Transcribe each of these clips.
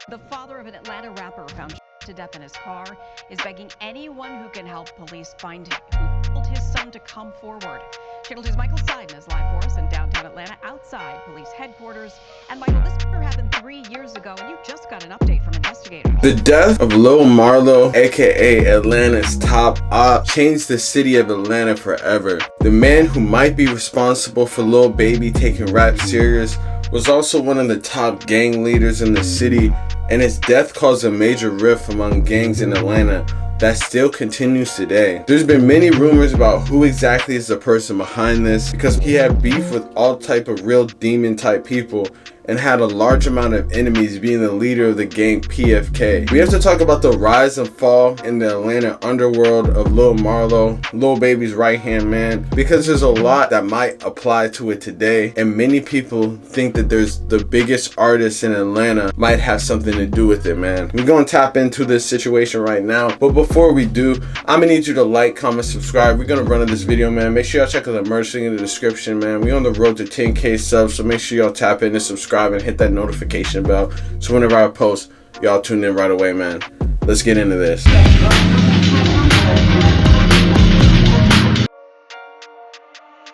The father of an Atlanta rapper found to death in his car is begging anyone who can help police find who told his son to come forward. Channel 2's Michael Seiden is live for us in downtown Atlanta outside police headquarters. And Michael, this murder happened 3 years ago, and you just got an update from investigators. The death of Lil MARLO, aka Atlanta's top op, changed the city of Atlanta forever. The man who might be responsible for Lil Baby taking rap serious was also one of the top gang leaders in the city, and his death caused a major rift among gangs in Atlanta that still continues today. There's been many rumors about who exactly is the person behind this, because he had beef with all type of real demon type people and had a large amount of enemies, being the leader of the gang PFK. We have to talk about the rise and fall in the Atlanta underworld of Lil MARLO, Lil Baby's right-hand man, because there's a lot that might apply to it today, and many people think that there's the biggest artist in Atlanta might have something to do with it, man. We're gonna tap into this situation right now, but before we do, I'm gonna need you to like, comment, subscribe. We're gonna run in this video, man. Make sure y'all check out the merch link in the description, man. We on the road to 10K subs, so make sure y'all tap in and subscribe and hit that notification bell so whenever I post, y'all tune in right away, man. Let's get into this.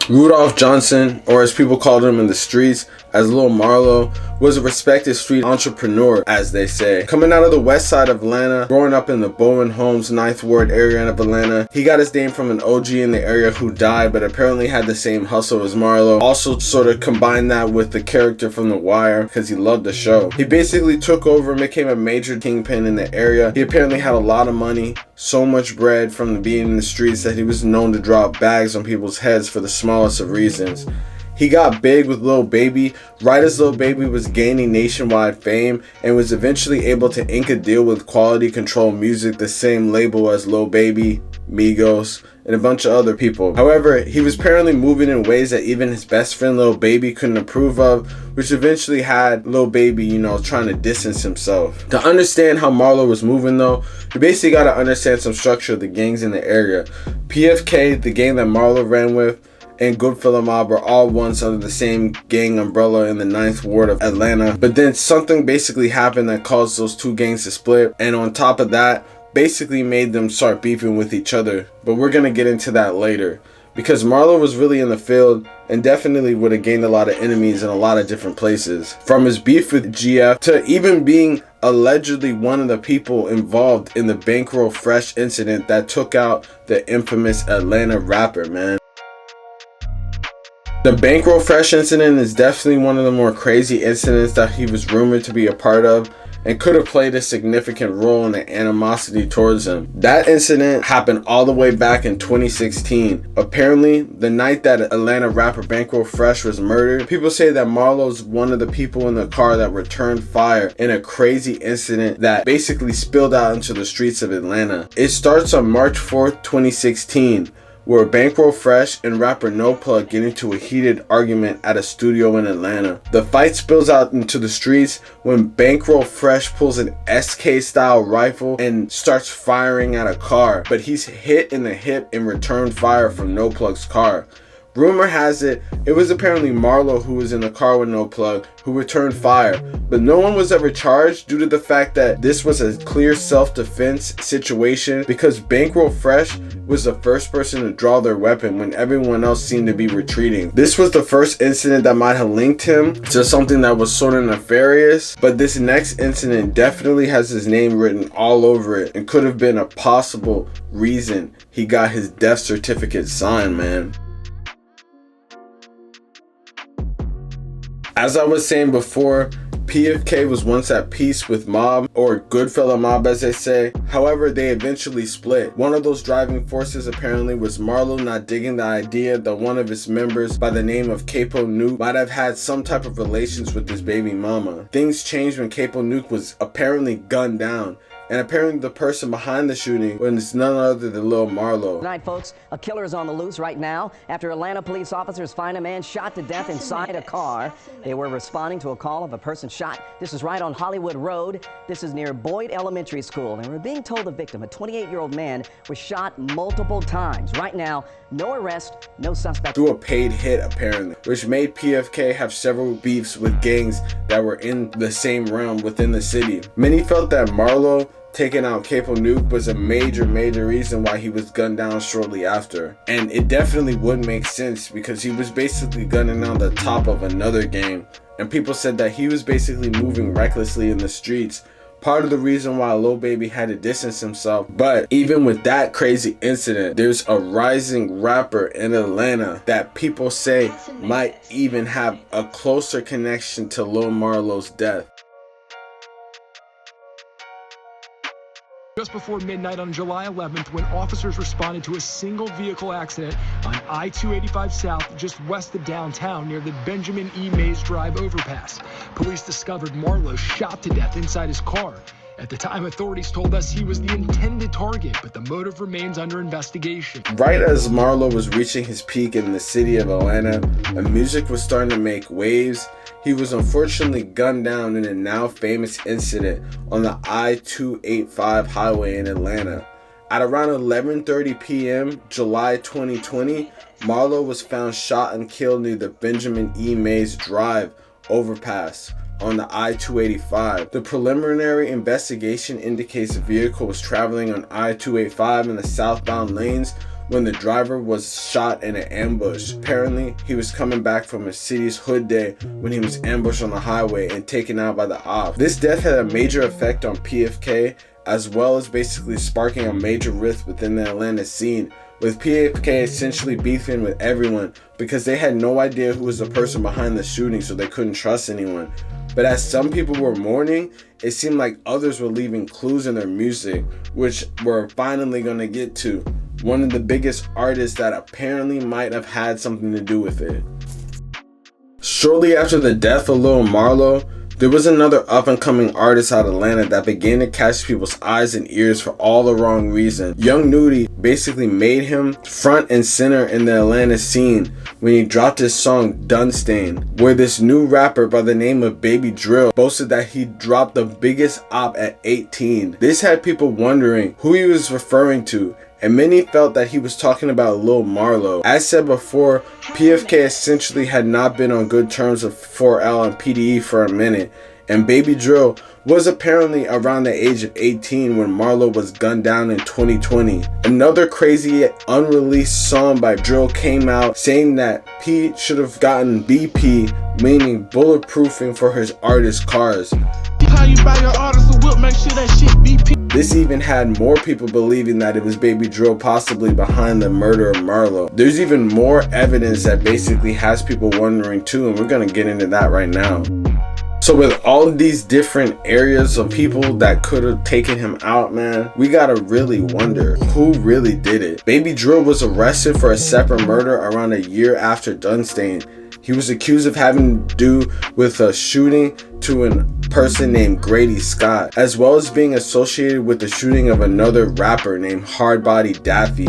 Rudolph Johnson, or as people called him in the streets as Lil MARLO, was a respected street entrepreneur, as they say. Coming out of the west side of Atlanta, growing up in the Bowen Homes 9th Ward area of Atlanta, he got his name from an OG in the area who died but apparently had the same hustle as MARLO. Also sort of combined that with the character from The Wire because he loved the show. He basically took over and became a major kingpin in the area. He apparently had a lot of money, so much bread from being in the streets that he was known to drop bags on people's heads for the smallest of reasons. He got big with Lil Baby right as Lil Baby was gaining nationwide fame, and was eventually able to ink a deal with Quality Control Music, the same label as Lil Baby, Migos, and a bunch of other people. However, he was apparently moving in ways that even his best friend Lil Baby couldn't approve of, which eventually had Lil Baby, trying to distance himself. To understand how MARLO was moving though, you basically gotta understand some structure of the gangs in the area. PFK, the gang that MARLO ran with, and Goodfella Mob were all once under the same gang umbrella in the 9th Ward of Atlanta, but then something basically happened that caused those two gangs to split, and on top of that, basically made them start beefing with each other. But we're gonna get into that later, because MARLO was really in the field and definitely would have gained a lot of enemies in a lot of different places, from his beef with GF to even being allegedly one of the people involved in the Bankroll Fresh incident that took out the infamous Atlanta rapper, man. The Bankroll Fresh incident is definitely one of the more crazy incidents that he was rumored to be a part of, and could have played a significant role in the animosity towards him. That incident happened all the way back in 2016. Apparently, the night that Atlanta rapper Bankroll Fresh was murdered, people say that MARLO's one of the people in the car that returned fire in a crazy incident that basically spilled out into the streets of Atlanta. It starts on March 4th, 2016. Where Bankroll Fresh and rapper No Plug get into a heated argument at a studio in Atlanta. The fight spills out into the streets when Bankroll Fresh pulls an SK style rifle and starts firing at a car, but he's hit in the hip and returned fire from No Plug's car. Rumor has it, it was apparently MARLO who was in the car with No Plug who returned fire, but no one was ever charged due to the fact that this was a clear self-defense situation, because Bankroll Fresh was the first person to draw their weapon when everyone else seemed to be retreating. This was the first incident that might have linked him to something that was sort of nefarious, but this next incident definitely has his name written all over it and could have been a possible reason he got his death certificate signed, man. As I was saying before, PFK was once at peace with Mob, or Goodfella Mob as they say. However, they eventually split. One of those driving forces apparently was MARLO not digging the idea that one of his members by the name of Capo Nuke might have had some type of relations with his baby mama. Things changed when Capo Nuke was apparently gunned down, And apparently the person behind the shooting was none other than Lil Marlo. Tonight, folks, a killer is on the loose right now after Atlanta police officers find a man shot to death inside a car. They were responding to a call of a person shot. This is right on Hollywood Road. This is near Boyd Elementary School. And we're being told the victim, a 28-year-old man, was shot multiple times. Right now, no arrest, no suspect. Through a paid hit, apparently, which made PFK have several beefs with gangs that were in the same realm within the city. Many felt that Marlo taking out Capo Nuke was a major reason why he was gunned down shortly after. And it definitely would make sense because he was basically gunning down the top of another gang. And people said that he was basically moving recklessly in the streets. Part of the reason why Lil Baby had to distance himself. But even with that crazy incident, there's a rising rapper in Atlanta that people say might even have a closer connection to Lil Marlo's death. Just before midnight on July 11th, when officers responded to a single vehicle accident on I-285 South, just west of downtown near the Benjamin E. Mays Drive overpass, police discovered Marlo shot to death inside his car. At the time, authorities told us he was the intended target, but the motive remains under investigation. Right as Marlo was reaching his peak in the city of Atlanta, and music was starting to make waves, he was unfortunately gunned down in a now famous incident on the I-285 highway in Atlanta. At around 11:30 p.m. July 2020, Marlo was found shot and killed near the Benjamin E. Mays Drive overpass on the I-285. The preliminary investigation indicates the vehicle was traveling on I-285 in the southbound lanes when the driver was shot in an ambush. Apparently, he was coming back from a city's hood day when he was ambushed on the highway and taken out by the ops. This death had a major effect on PFK, as well as basically sparking a major rift within the Atlanta scene, with PFK essentially beefing with everyone because they had no idea who was the person behind the shooting, so they couldn't trust anyone. But as some people were mourning, it seemed like others were leaving clues in their music, which we're finally gonna get to. One of the biggest artists that apparently might have had something to do with it. Shortly after the death of Lil Marlo, there was another up-and-coming artist out of Atlanta that began to catch people's eyes and ears for all the wrong reasons. Young Nudy basically made him front and center in the Atlanta scene when he dropped his song Dunstain, where this new rapper by the name of Baby Drill boasted that he dropped the biggest op at 18. This had people wondering who he was referring to, and many felt that he was talking about Lil Marlo. As said before, PFK essentially had not been on good terms with 4L and PDE for a minute, and Baby Drill was apparently around the age of 18 when Marlo was gunned down in 2020. Another crazy unreleased song by Drill came out saying that P should have gotten BP, meaning bulletproofing for his artist cars. How you buy your artist a whip, make sure that shit BP. This even had more people believing that it was Baby Drill possibly behind the murder of Marlo. There's even more evidence that basically has people wondering too, and we're gonna get into that right now. So with all of these different areas of people that could have taken him out, man, we gotta really wonder who really did it. Baby Drill was arrested for a separate murder around a year after Dunstain. He was accused of having to do with a shooting to a person named Grady Scott, as well as being associated with the shooting of another rapper named Hardbody Daffy.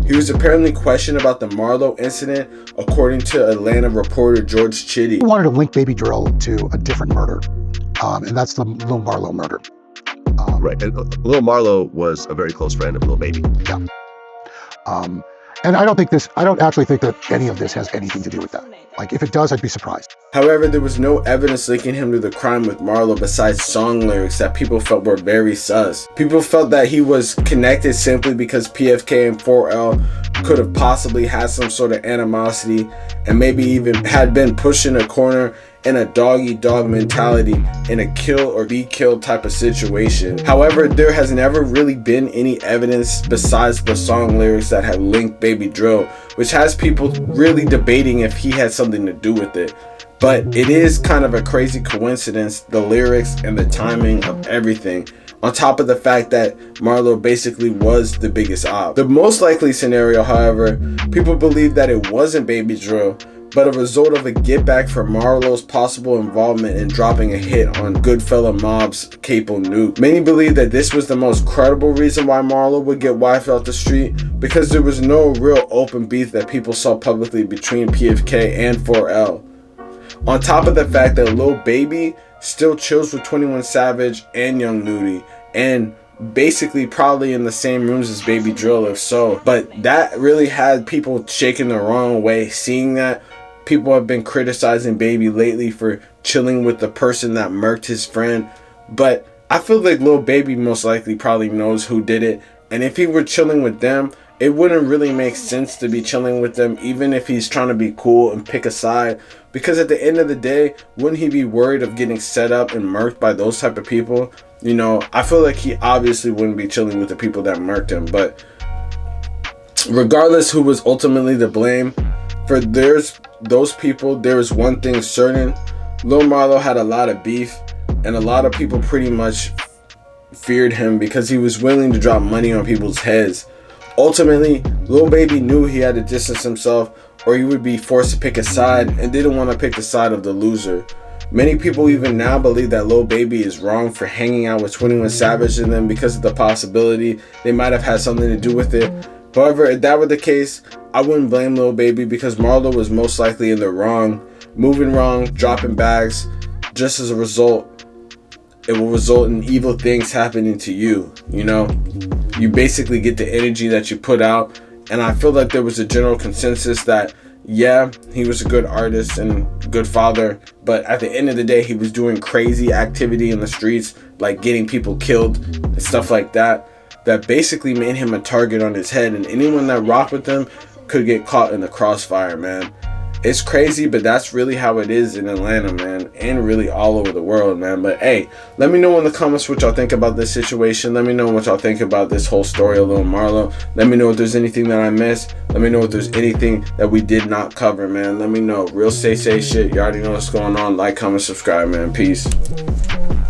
He was apparently questioned about the Marlo incident, according to Atlanta reporter George Chitty. He wanted to link Baby Drill to a different murder, and that's the Lil Marlo murder. Right, and Lil Marlo was a very close friend of Lil Baby. Yeah. And I don't actually think that any of this has anything to do with that. Like, if it does, I'd be surprised. However, there was no evidence linking him to the crime with Marlo besides song lyrics that people felt were very sus. People felt that he was connected simply because PFK and 4L could have possibly had some sort of animosity and maybe even had been pushed in a corner in a dog-eat-dog mentality in a kill or be killed type of situation. However, there has never really been any evidence besides the song lyrics that have linked Baby Drill, which has people really debating if he had something to do with it. But it is kind of a crazy coincidence, the lyrics and the timing of everything, on top of the fact that Marlo basically was the biggest op. The most likely scenario, however, people believe that it wasn't Baby Drill, but a result of a get back for Marlo's possible involvement in dropping a hit on Goodfella Mob's Capo Nuke. Many believe that this was the most credible reason why Marlo would get wifed off the street, because there was no real open beef that people saw publicly between PFK and 4L. On top of the fact that Lil Baby still chills with 21 Savage and Young Nudy, and basically probably in the same rooms as Baby Drill if so. But that really had people shaking the wrong way. Seeing that, people have been criticizing Baby lately for chilling with the person that murked his friend. But I feel like Lil Baby most likely probably knows who did it. And if he were chilling with them, it wouldn't really make sense to be chilling with them, even if he's trying to be cool and pick a side. Because at the end of the day, wouldn't he be worried of getting set up and murked by those type of people? You know, I feel like he obviously wouldn't be chilling with the people that murked him. But regardless who was ultimately to blame, for those people, there is one thing certain. Lil Marlo had a lot of beef, and a lot of people pretty much feared him because he was willing to drop money on people's heads. Ultimately, Lil Baby knew he had to distance himself or he would be forced to pick a side, and didn't want to pick the side of the loser. Many people even now believe that Lil Baby is wrong for hanging out with 21 Savage and them because of the possibility they might have had something to do with it. However, if that were the case, I wouldn't blame Lil Baby because Marlo was most likely in the wrong, moving wrong, dropping bags. Just as a result, it will result in evil things happening to you. You know, you basically get the energy that you put out. And I feel like there was a general consensus that, yeah, he was a good artist and good father, but at the end of the day, he was doing crazy activity in the streets, like getting people killed and stuff like that, that basically made him a target on his head, and anyone that rocked with him could get caught in the crossfire, man. It's crazy, but that's really how it is in Atlanta, man, and really all over the world, man. But hey, let me know in the comments what y'all think about this situation. Let me know what y'all think about this whole story of Lil Marlo. Let me know if there's anything that I missed. Let me know if there's anything that we did not cover, man. Let me know. Real say shit. You already know what's going on. Like, comment, subscribe, man. Peace.